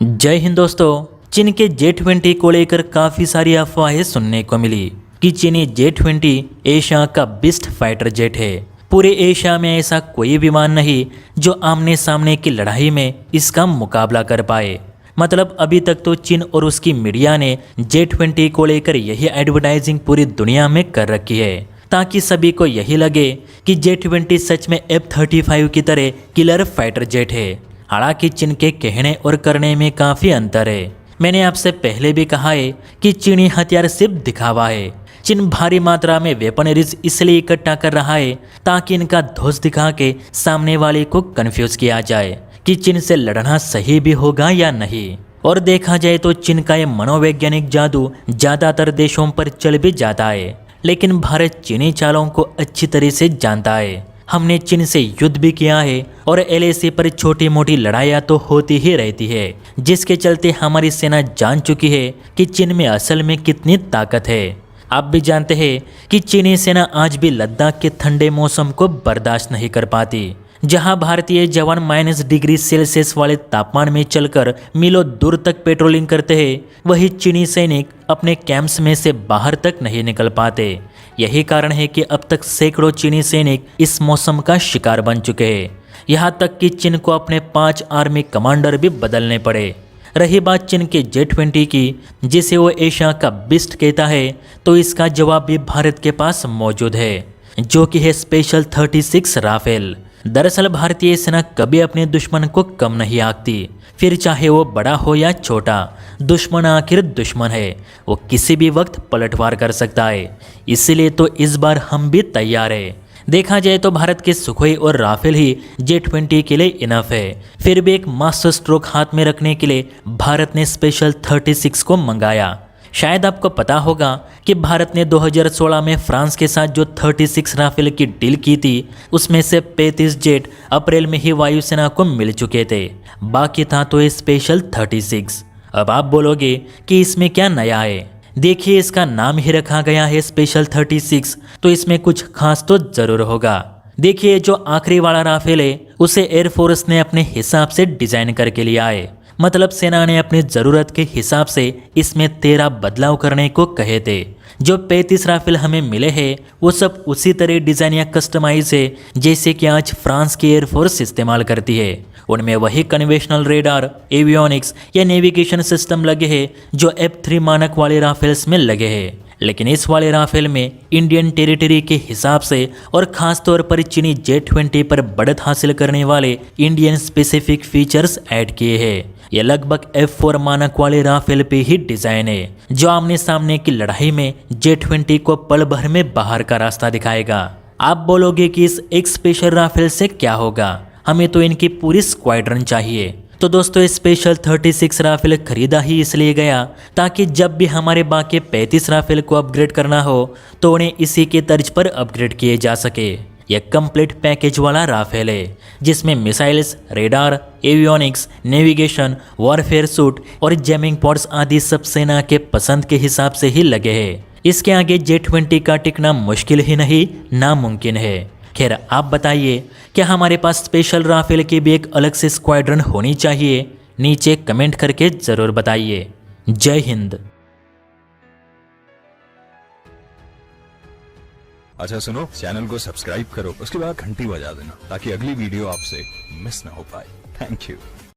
जय हिंद दोस्तों। चीन के J20 को लेकर काफी सारी अफवाहें सुनने को मिली कि चीनी J20 एशिया का बेस्ट फाइटर जेट है। पूरे एशिया में ऐसा कोई विमान नहीं जो आमने सामने की लड़ाई में इसका मुकाबला कर पाए। मतलब अभी तक तो चीन और उसकी मीडिया ने J20 को लेकर यही एडवर्टाइजिंग पूरी दुनिया में कर रखी है ताकि सभी को यही लगे कि J20 सच में F-35 की तरह किलर फाइटर जेट है। हालांकि चीन के कहने और करने में काफ़ी अंतर है। मैंने आपसे पहले भी कहा है कि चीनी हथियार सिर्फ दिखावा है। चीन भारी मात्रा में वेपनरीज इसलिए इकट्ठा कर रहा है ताकि इनका ध्वज दिखा के सामने वाले को कंफ्यूज किया जाए कि चीन से लड़ना सही भी होगा या नहीं। और देखा जाए तो चीन का ये मनोवैज्ञानिक जादू ज़्यादातर देशों पर चल भी जाता है, लेकिन भारत चीनी चालों को अच्छी तरह से जानता है। हमने चीन से युद्ध भी किया है और LAC पर छोटी मोटी लड़ाइयाँ तो होती ही रहती है, जिसके चलते हमारी सेना जान चुकी है कि चीन में असल में कितनी ताकत है। आप भी जानते हैं कि चीनी सेना आज भी लद्दाख के ठंडे मौसम को बर्दाश्त नहीं कर पाती। जहां भारतीय जवान -डिग्री सेल्सियस वाले तापमान में चलकर मीलों दूर तक पेट्रोलिंग करते हैं, वही चीनी सैनिक अपने कैंप्स में से बाहर तक नहीं निकल पाते। यही कारण है कि अब तक सैकड़ों चीनी सैनिक इस मौसम का शिकार बन चुके हैं। यहाँ तक कि चीन को अपने 5 आर्मी कमांडर भी बदलने पड़े। रही बात चीन के J20 की, जिसे वो एशिया का बेस्ट कहता है, तो इसका जवाब भी भारत के पास मौजूद है, जो कि है स्पेशल 36 राफेल। दरअसल भारतीय सेना कभी अपने दुश्मन को कम नहीं आंकती, फिर चाहे वो बड़ा हो या छोटा। दुश्मन आखिर दुश्मन है, वो किसी भी वक्त पलटवार कर सकता है। इसीलिए तो इस बार हम भी तैयार है। देखा जाए तो भारत के सुखोई और राफेल ही J20 के लिए इनफ है। फिर भी एक मास्टर स्ट्रोक हाथ में रखने के लिए भारत ने स्पेशल 36 को मंगाया। शायद आपको पता होगा कि भारत ने 2016 में फ्रांस के साथ जो 36 राफेल की डील की थी, उसमें से 35 जेट अप्रैल में ही वायुसेना को मिल चुके थे। बाकी था तो ये स्पेशल 36। अब आप बोलोगे कि इसमें क्या नया है। देखिए, इसका नाम ही रखा गया है स्पेशल 36, तो इसमें कुछ खास तो जरूर होगा। देखिए, जो आखिरी वाला राफेल है उसे एयरफोर्स ने अपने हिसाब से डिजाइन करके लिया है। मतलब सेना ने अपनी ज़रूरत के हिसाब से इसमें 13 बदलाव करने को कहे थे। जो 35 राफेल हमें मिले हैं वो सब उसी तरह डिज़ाइन या कस्टमाइज है जैसे कि आज फ्रांस की एयरफोर्स इस्तेमाल करती है। उनमें वही कन्वेंशनल रेडार, एवियोनिक्स या नेविगेशन सिस्टम लगे हैं जो F-3 मानक वाले राफेल्स में लगे हैं। लेकिन इस वाले राफेल में इंडियन टेरिटरी के हिसाब से और ख़ास तौर पर चीनी J20 पर बढ़त हासिल करने वाले इंडियन स्पेसिफिक फीचर्स ऐड किए हैं। यह लगभग F-4 मानक वाले राफेल पे ही डिज़ाइन है, जो आमने सामने की लड़ाई में J20 को पल भर में बाहर का रास्ता दिखाएगा। आप बोलोगे कि इस एक स्पेशल राफेल से क्या होगा, हमें तो इनकी पूरी स्क्वाड्रन चाहिए। तो दोस्तों, स्पेशल 36 राफेल खरीदा ही इसलिए गया ताकि जब भी हमारे बाकी 35 राफेल को अपग्रेड करना हो तो उन्हें इसी के तर्ज पर अपग्रेड किए जा सके। यह कंप्लीट पैकेज वाला राफेल है जिसमें missiles, radar, avionics, navigation, warfare suit और जैमिंग पॉड्स आदि सब सेना के पसंद के हिसाब से ही लगे हैं। इसके आगे J20 का टिकना मुश्किल ही नहीं, नामुमकिन है। खैर, आप बताइए, क्या हमारे पास स्पेशल राफेल की भी एक अलग से स्क्वाड्रन होनी चाहिए? नीचे कमेंट करके ज़रूर बताइए। जय हिंद। अच्छा सुनो, चैनल को सब्सक्राइब करो, उसके बाद घंटी बजा देना ताकि अगली वीडियो आपसे मिस ना हो पाए। Thank you.